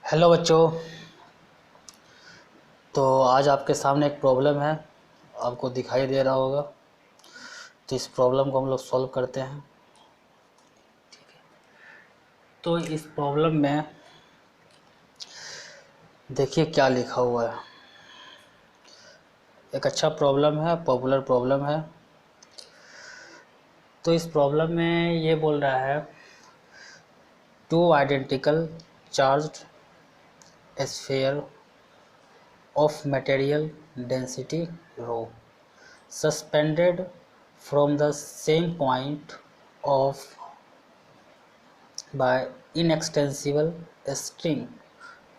Hello बच्चों। तो आज आपके सामने एक प्रॉब्लम है, आपको दिखाई दे रहा होगा। तो इस प्रॉब्लम को हम लोग सॉल्व करते हैं। तो इस प्रॉब्लम में देखिए क्या लिखा हुआ है। एक अच्छा प्रॉब्लम है, पॉपुलर प्रॉब्लम है। तो इस प्रॉब्लम में ये बोल रहा है two identical charged sphere of material density rho suspended from the same point of by inextensible string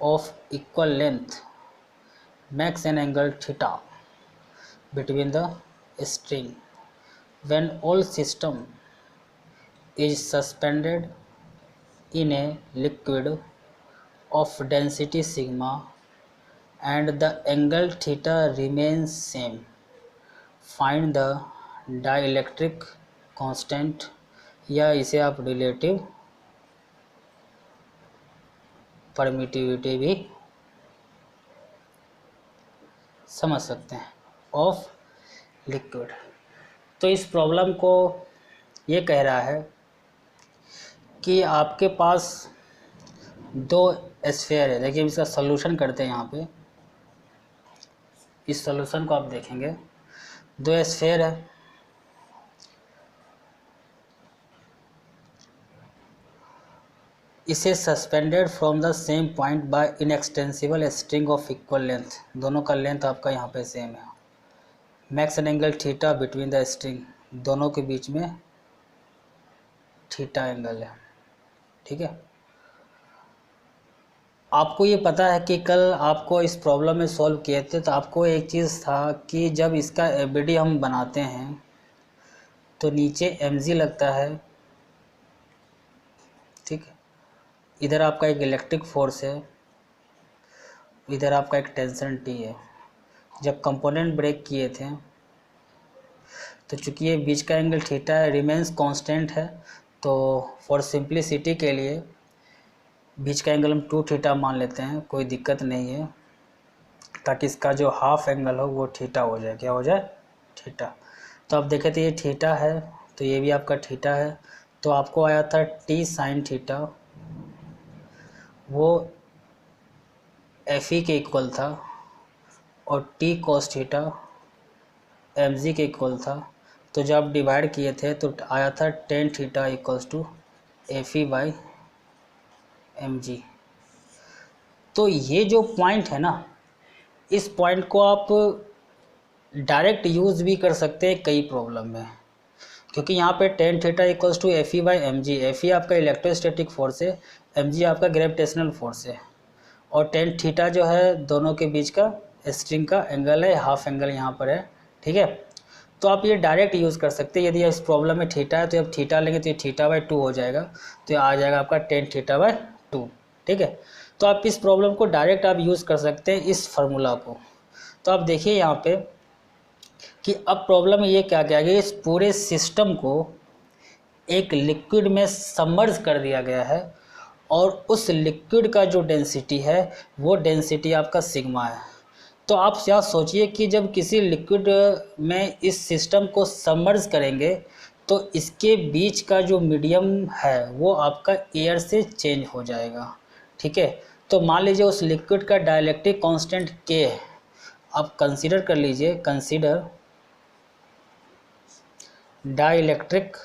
of equal length makes an angle theta between the string when all system is suspended in a liquid of density sigma and the angle theta remains same. Find the dielectric constant, या इसे आप relative permittivity भी समझ सकते हैं of liquid. तो इस problem को ये कह रहा है कि आपके पास दो स्फीयर है। देखिए इसका सॉल्यूशन करते हैं। यहाँ पे इस सॉल्यूशन को आप देखेंगे, दो स्फीयर है। इसे suspended from the same point by inextensible string of equal length, दोनों का लेंथ आपका यहाँ पे सेम है। Max an angle theta between the string, दोनों के बीच में थीटा एंगल है। ठीक है, आपको ये पता है कि कल आपको इस प्रॉब्लम में सॉल्व किए थे, तो आपको एक चीज़ था कि जब इसका एबीडी हम बनाते हैं तो नीचे mg लगता है। ठीक है, इधर आपका एक इलेक्ट्रिक फोर्स है, इधर आपका एक टेंशन T है। जब कंपोनेंट ब्रेक किए थे तो चूंकि ये बीच का एंगल थीटा है, रिमेंस कांस्टेंट है, तो फॉर सिंप्लिसिटी के लिए बीच का एंगल हम 2 थीटा मान लेते हैं, कोई दिक्कत नहीं है, ताकि इसका जो हाफ एंगल हो वो थीटा हो जाए। क्या हो जाए? थीटा। तो आप देखें तो ये थीटा है, तो ये भी आपका थीटा है। तो आपको आया था टी साइन थीटा, वो एफ ई के इक्वल था, और T cos theta M G के इक्वल था। तो जब आप डिवाइड किए थे तो आया था tan theta equals to F E by M G. तो ये जो पॉइंट है ना, इस पॉइंट को आप डायरेक्ट यूज़ भी कर सकते हैं कई प्रॉब्लम में, क्योंकि यहाँ पे tan theta equals to F E by M G. F E आपका इलेक्ट्रोस्टैटिक फोर्स है, एम जी आपका ग्रेविटेशनल फोर्स है, और टेन थीटा जो है दोनों के बीच का स्ट्रिंग का एंगल है, हाफ एंगल यहाँ पर है। ठीक है, तो आप ये डायरेक्ट यूज़ कर सकते हैं। यदि इस प्रॉब्लम में थीटा है तो अब थीटा लेंगे तो ये थीटा बाई 2 हो जाएगा, तो ये आ जाएगा आपका टेन थीटा बाई 2। ठीक है, तो आप इस प्रॉब्लम को डायरेक्ट आप यूज़ कर सकते हैं इस फार्मूला को। तो आप देखिए यहाँ पे कि अब प्रॉब्लम ये क्या किया गया, इस पूरे सिस्टम को एक लिक्विड में सबमर्ज कर दिया गया है, और उस लिक्विड का जो डेंसिटी है वो डेंसिटी आपका सिग्मा है। तो आप यहाँ सोचिए कि जब किसी लिक्विड में इस सिस्टम को सबमर्ज करेंगे तो इसके बीच का जो मीडियम है वो आपका एयर से चेंज हो जाएगा। ठीक है, तो मान लीजिए उस लिक्विड का डाइलेक्ट्रिक कांस्टेंट K है। आप कंसीडर कर लीजिए, consider dielectric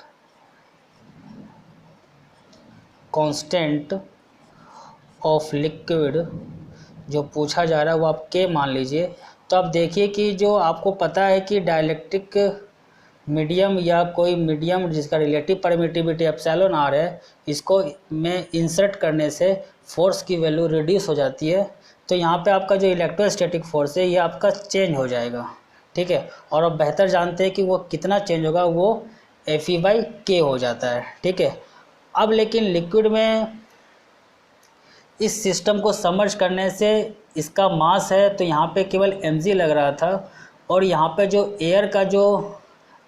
constant of liquid जो पूछा जा रहा है वो आप K मान लीजिए। तो आप देखिए कि जो आपको पता है कि डाइलेक्ट्रिक मीडियम या कोई मीडियम जिसका रिलेटिव परमिटिविटी एप्सिलॉन r है, इसको में इंसर्ट करने से फोर्स की वैल्यू रिड्यूस हो जाती है। तो यहाँ पे आपका जो इलेक्ट्रोस्टैटिक फोर्स है ये आपका चेंज हो जाएगा। ठीक है, और आप बेहतर जानते हैं कि वो कितना चेंज होगा, वो एफ ई बाई के हो जाता है। ठीक है, अब लेकिन लिक्विड में इस सिस्टम को सबमर्ज करने से इसका मास है, तो यहाँ पे केवल mg लग रहा था, और यहाँ पे जो एयर का जो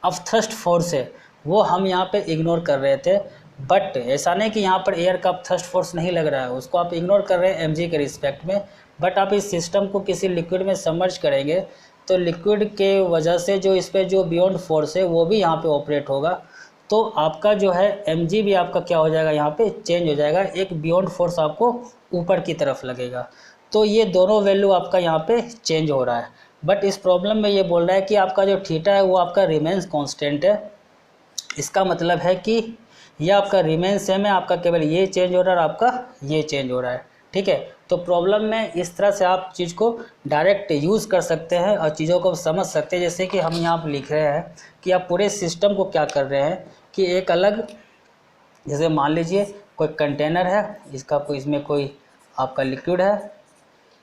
अपथ्रस्ट फोर्स है वो हम यहाँ पे इग्नोर कर रहे थे। बट ऐसा नहीं कि यहाँ पर एयर का थ्रस्ट फोर्स नहीं लग रहा है, उसको आप इग्नोर कर रहे हैं mg के रिस्पेक्ट में। बट आप इस सिस्टम को किसी लिक्विड में सबमर्ज करेंगे तो लिक्विड के वजह से जो इस पर जो बियॉन्ड फोर्स है वो भी यहाँ पे ऑपरेट होगा, तो आपका जो है mg भी आपका क्या हो जाएगा, यहाँ पे चेंज हो जाएगा, एक बियॉन्ड फोर्स आपको ऊपर की तरफ लगेगा। तो ये दोनों वैल्यू आपका यहाँ पे चेंज हो रहा है। बट इस प्रॉब्लम में ये बोल रहा है कि आपका जो थीटा है वो आपका रिमेंस कांस्टेंट है। इसका मतलब है कि ये आपका रिमेन सेम है, आपका केवल ये चेंज हो रहा है और आपका ये चेंज हो रहा है। ठीक है, तो प्रॉब्लम में इस तरह से आप चीज़ को डायरेक्ट यूज़ कर सकते हैं और चीज़ों को समझ सकते हैं। जैसे कि हम यहाँ पर लिख रहे हैं कि आप पूरे सिस्टम को क्या कर रहे हैं कि एक अलग, जैसे मान लीजिए कोई कंटेनर है, इसका कोई, इसमें कोई आपका लिक्विड है,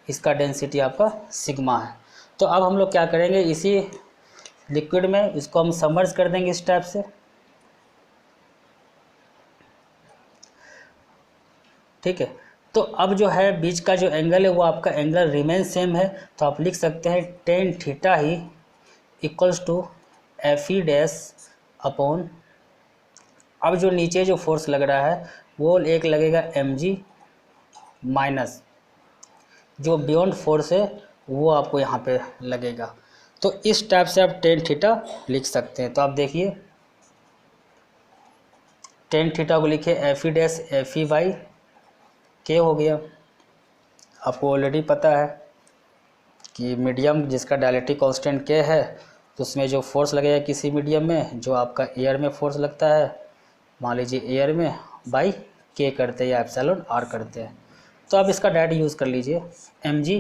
इसका डेंसिटी आपका सिग्मा है। तो अब हम लोग क्या करेंगे, इसी लिक्विड में इसको हम सबमर्ज कर देंगे इस टाइप से। ठीक है, तो अब जो है बीच का जो एंगल है वो आपका एंगल रिमेन सेम है, तो आप लिख सकते हैं टेन थीटा ही equals to F E dash upon, अब जो नीचे जो फोर्स लग रहा है वो एक लगेगा एम जी माइनस जो बियॉन्ड फोर्स है वो आपको यहाँ पे लगेगा। तो इस टाइप से आप टेन थीटा लिख सकते हैं। तो आप देखिए टेन थीटा को लिखे F E dash F E by के हो गया। आपको ऑलरेडी पता है कि मीडियम जिसका डायलेक्ट्रिक कांस्टेंट के है तो उसमें जो फोर्स लगेगा किसी मीडियम में, जो आपका एयर में फोर्स लगता है, मान लीजिए एयर में, बाई के करते हैं या एप्सिलॉन आर करते हैं। तो आप इसका डायरेक्ट यूज़ कर लीजिए एम जी।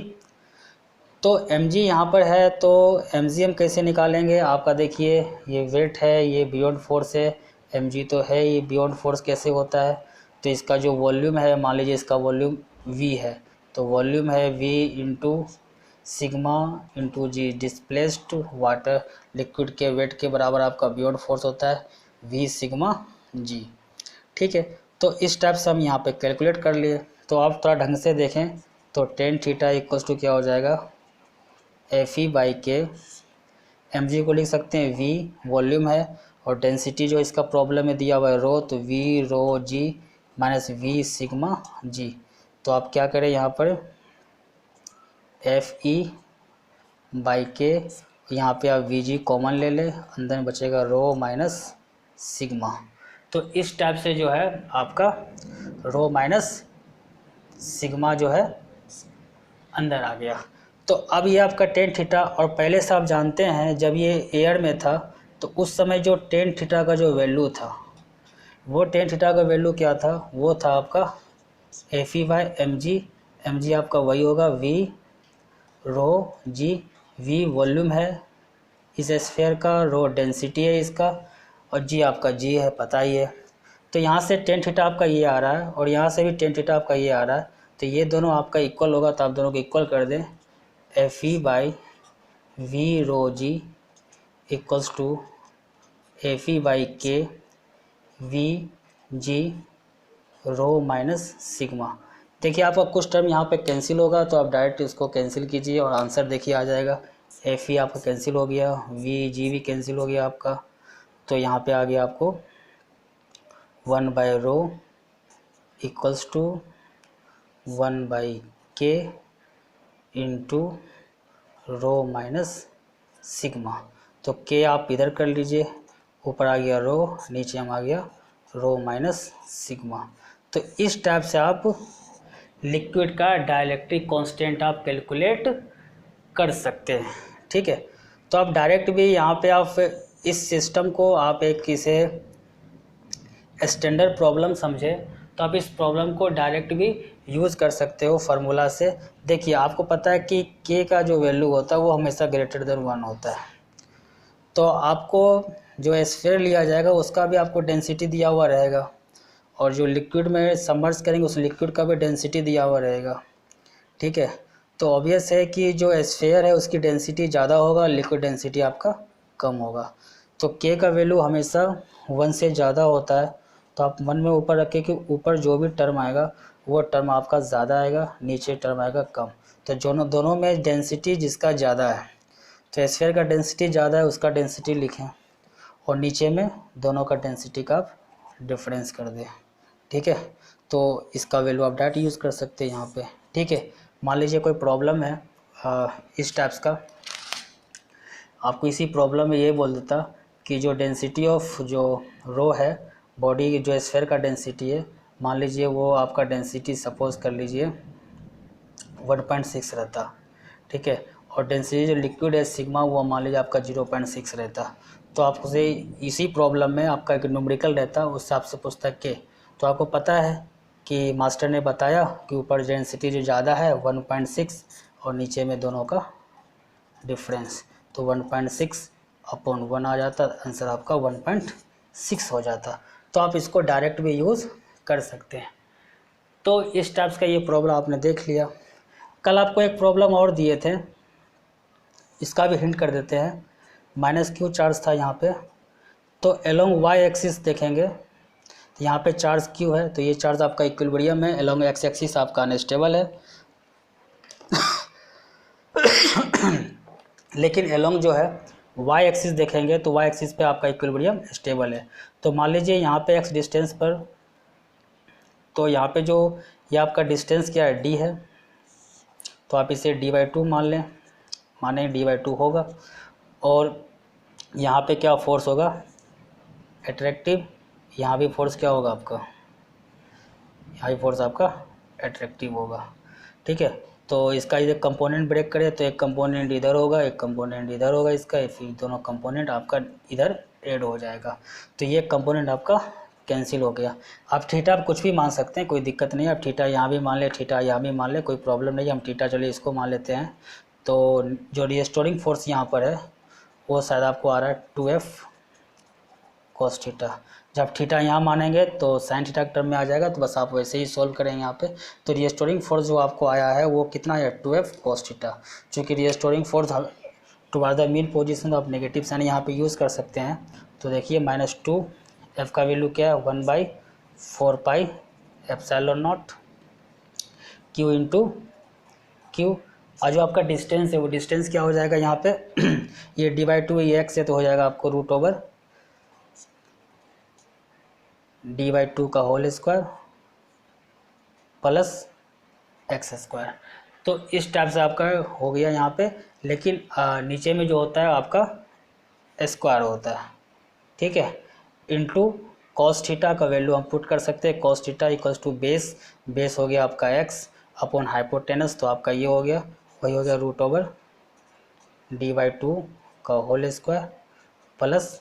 तो एम जी यहाँ पर है तो एम जी हम कैसे निकालेंगे, आपका देखिए ये वेट है, ये बियॉन्ड फोर्स है, एम जी तो है, ये बियॉन्ड फोर्स कैसे होता है, तो इसका जो वॉल्यूम है, मान लीजिए इसका वॉल्यूम v है, तो वॉल्यूम है v इंटू सिग्मा इंटू जी, डिस्प्लेस्ड वाटर, लिक्विड के वेट के बराबर आपका बियॉन्ड फोर्स होता है v सिग्मा g। ठीक है, तो इस टाइप से हम यहाँ पे कैलकुलेट कर लिए। तो आप थोड़ा ढंग से देखें तो टेन थीटा इक्वल्स टू क्या हो जाएगा, एफ ई बाई के, एम जी को लिख सकते हैं v वॉल्यूम है, और डेंसिटी जो इसका प्रॉब्लम में दिया हुआ है रो, तो v रो जी माइनस v सिग्मा g। तो आप क्या करें यहाँ पर एफ ई बाई के, यहाँ पे आप वी जी कॉमन ले लें, अंदर में बचेगा रो माइनस सिग्मा। तो इस टाइप से जो है आपका रो माइनस सिग्मा जो है अंदर आ गया। तो अब ये आपका टेन थीटा, और पहले से आप जानते हैं जब ये एयर में था तो उस समय जो टेन थीटा का जो वैल्यू था, वो टेन थीटा का वैल्यू क्या था, वो था आपका F E by M G. M G आपका वही होगा V rho G, V volume है इस स्फीयर का, रो डेंसिटी है इसका, और जी आपका जी है, पता ही है। तो यहाँ से टेन थीटा आपका ये आ रहा है और यहाँ से भी टेन थीटा आपका ये आ रहा है, तो ये दोनों आपका इक्वल होगा, तो आप दोनों को इक्वल कर दें, F E by V rho G equals to F E by K V G rho minus sigma. देखिए आपका कुछ टर्म यहाँ पे कैंसिल होगा, तो आप डायरेक्ट इसको कैंसिल कीजिए और आंसर देखिए आ जाएगा। एफ ई आपका कैंसिल हो गया, वी जी भी कैंसिल हो गया आपका, तो यहाँ पे आ गया आपको 1/रो इक्वल्स टू 1/के इंटू रो माइनस सिग्मा। तो के आप इधर कर लीजिए, ऊपर आ गया रो, नीचे हम आ गया रो माइनस सिग्मा। तो इस टाइप से आप लिक्विड का डाइलेक्ट्रिक कांस्टेंट आप कैलकुलेट कर सकते हैं। ठीक है, तो आप डायरेक्ट भी यहाँ पे आप इस सिस्टम को आप एक इसे स्टैंडर्ड प्रॉब्लम समझे तो आप इस प्रॉब्लम को डायरेक्ट भी यूज़ कर सकते हो फार्मूला से। देखिए आपको पता है कि के का जो वैल्यू होता है वो हमेशा ग्रेटर देन 1 होता है, तो आपको जो स्फीयर लिया जाएगा उसका भी आपको डेंसिटी दिया हुआ रहेगा, और जो लिक्विड में सबमर्ज करेंगे उस लिक्विड का भी डेंसिटी दिया हुआ रहेगा। ठीक है, तो ऑब्वियस है कि जो स्फीयर है उसकी डेंसिटी ज़्यादा होगा, लिक्विड डेंसिटी आपका कम होगा। तो के का वैल्यू हमेशा 1 से ज़्यादा होता है, तो आप मन में ऊपर रखें कि ऊपर जो भी टर्म आएगा वो टर्म आपका ज़्यादा आएगा, नीचे टर्म आएगा कम। तो दोनों में डेंसिटी जिसका ज़्यादा है, तो स्फीयर का डेंसिटी ज़्यादा है उसका डेंसिटी लिखें, और नीचे में दोनों का डेंसिटी का आप डिफरेंस कर दें। ठीक है, तो इसका वैल्यू आप डायरेक्ट यूज़ कर सकते हैं यहाँ पे। ठीक है, मान लीजिए कोई प्रॉब्लम है इस टाइप्स का, आपको इसी प्रॉब्लम में ये बोल देता कि जो डेंसिटी ऑफ जो रो है, बॉडी जो स्फेयर का डेंसिटी है, मान लीजिए वो आपका डेंसिटी सपोज कर लीजिए 1.6 रहता। ठीक है, और डेंसिटी जो लिक्विड है सिग्मा वो मान लीजिए आपका 0.6 रहता। तो आपसे इसी प्रॉब्लम में आपका एक न्यूमेरिकल रहता, उससे आपसे पूछता के, तो आपको पता है कि मास्टर ने बताया कि ऊपर डेंसिटी जो ज़्यादा है 1.6 और नीचे में दोनों का डिफरेंस, तो 1.6 अपॉन 1 आ जाता, आंसर आपका 1.6 हो जाता। तो आप इसको डायरेक्ट भी यूज़ कर सकते हैं। तो इस टाइप्स का ये प्रॉब्लम आपने देख लिया। कल आपको एक प्रॉब्लम और दिए थे, इसका भी हिंट कर देते हैं। -q चार्ज था यहाँ पे, तो अलोंग y एक्सिस देखेंगे तो यहाँ पे चार्ज q है, तो ये चार्ज आपका इक्विलिब्रियम है, अलोंग x एक्सिस आपका अनस्टेबल है। लेकिन अलोंग जो है y एक्सिस देखेंगे तो y एक्सिस पे आपका इक्विलिब्रियम स्टेबल है। तो मान लीजिए यहाँ पे x डिस्टेंस पर, तो यहाँ पे जो ये आपका डिस्टेंस क्या है d है, तो आप इसे d/2 मान लें, माने d/2 होगा। और यहाँ पे क्या फोर्स होगा, एट्रैक्टिव, यहाँ भी फोर्स क्या होगा आपका, यहाँ भी फोर्स आपका एट्रैक्टिव होगा। ठीक है, तो इसका एक कंपोनेंट ब्रेक करे तो एक कंपोनेंट इधर होगा, एक कंपोनेंट इधर होगा इसका, फिर दोनों कंपोनेंट आपका इधर ऐड हो जाएगा। तो ये कंपोनेंट आपका कैंसिल हो गया। आप थीटा आप कुछ भी मान सकते हैं, कोई दिक्कत नहीं है। आप थीटा यहाँ भी मान ले, थीटा यहाँ भी मान ले, कोई प्रॉब्लम नहीं है। हम थीटा चलिए इसको मान लेते हैं। तो जो रिस्टोरिंग फोर्स यहाँ पर है वो शायद आपको आ रहा है 2f cos थीटा। जब थीटा यहाँ मानेंगे तो साइन थीटा के टर्म में आ जाएगा, तो बस आप वैसे ही सॉल्व करेंगे यहाँ पे। तो रिस्टोरिंग फोर्स जो आपको आया है वो कितना है, 2f cos थीटा। चूँकि restoring force toward the mean position, आप नेगेटिव साइन यहाँ पे यूज़ कर सकते हैं। तो देखिए -2, f का वैल्यू क्या है 1/4 pi epsilon not q into q, और जो आपका डिस्टेंस है वो डिस्टेंस क्या हो जाएगा यहाँ पे ये d/2 ये x है, तो हो जाएगा आपको √d/2 का होल स्क्वायर प्लस x²। तो इस टाइप से आपका हो गया यहाँ पे। लेकिन नीचे में जो होता है आपका स्क्वायर होता है। ठीक है, इंटू कॉस थीटा का वैल्यू हम पुट कर सकते हैं, cos theta equals to base हो गया आपका x अपॉन हाइपोटेनस, तो आपका ये हो गया, वही हो गया √d/2 का होल स्क्वायर प्लस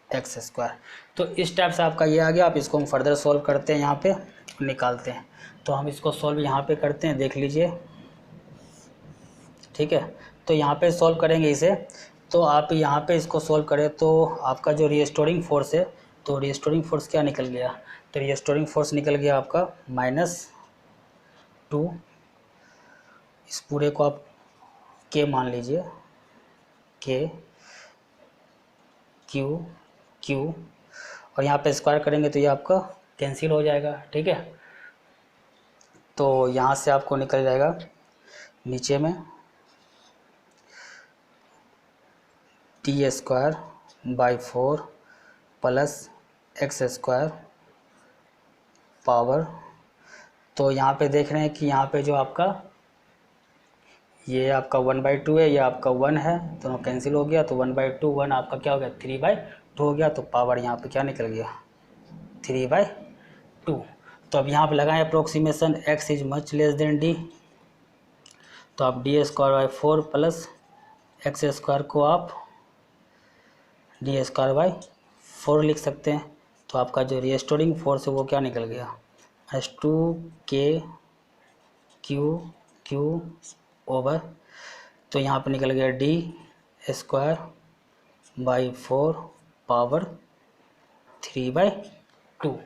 x²। तो इस टाइप से आपका ये आ गया। आप इसको हम फर्दर सॉल्व करते हैं, यहाँ पे निकालते हैं। तो हम इसको सॉल्व यहाँ पे करते हैं, देख लीजिए। ठीक है, तो यहाँ पे सॉल्व करेंगे इसे। तो आप यहाँ पे इसको सॉल्व करें तो आपका जो रिस्टोरिंग फोर्स है, तो रिस्टोरिंग फोर्स क्या निकल गया, तो रिस्टोरिंग फोर्स निकल गया आपका -2, इस पूरे को आप के मान लीजिए, के क्यू और यहाँ पे स्क्वायर करेंगे तो ये आपका कैंसिल हो जाएगा। ठीक है, तो यहाँ से आपको निकल जाएगा नीचे में t²/4 प्लस x² पावर। तो यहाँ पे देख रहे हैं कि यहाँ पे जो आपका ये आपका 1/2 है, ये आपका 1 है, दोनों कैंसिल हो गया। तो 1/2 1 आपका क्या हो गया 3/2 हो गया। तो पावर यहाँ पे क्या निकल गया 3/2। तो अब यहाँ पे लगाएं approximation, x is much less than d, तो आप d²/4 प्लस x² को आप d²/4 लिख सकते हैं। तो आपका जो रिस्टोरिंग फोर्स है वो क्या निकल गया S2 K ओवर, तो यहाँ पे निकल गया d²/4 पावर 3/2।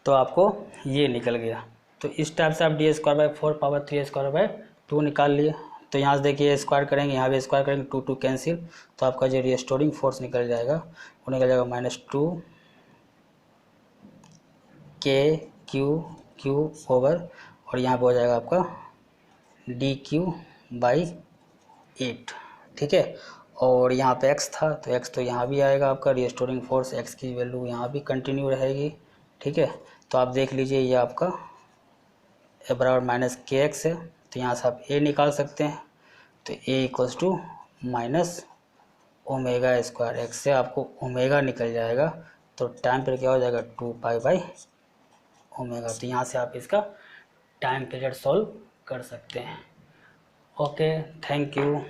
तो आपको ये निकल गया। तो इस टाइप से आप d²/4 पावर 3²/2 निकाल लिए। तो यहाँ से देखिए स्क्वायर करेंगे, यहाँ भी स्क्वायर करेंगे, 2 2 कैंसिल। तो आपका जो रिस्टोरिंग फोर्स निकल जाएगा वो निकल जाएगा -2 K ओवर, और यहाँ पे हो जाएगा आपका dQ/8। ठीक है, और यहाँ पे x था तो x तो यहाँ भी आएगा आपका। रिस्टोरिंग फोर्स x की वैल्यू यहाँ भी कंटिन्यू रहेगी, ठीक है। तो आप देख लीजिए ये आपका a बराबर माइनस के एक्स है, तो यहाँ से आप a निकाल सकते हैं। तो a equals to minus omega square, X से आपको ओमेगा निकल जाएगा, तो टाइम पीरियड क्या हो जाएगा 2 पाई बाई ओमेगा। तो यहाँ से आप इसका टाइम पीरियड सॉल्व कर सकते हैं। Okay, thank you.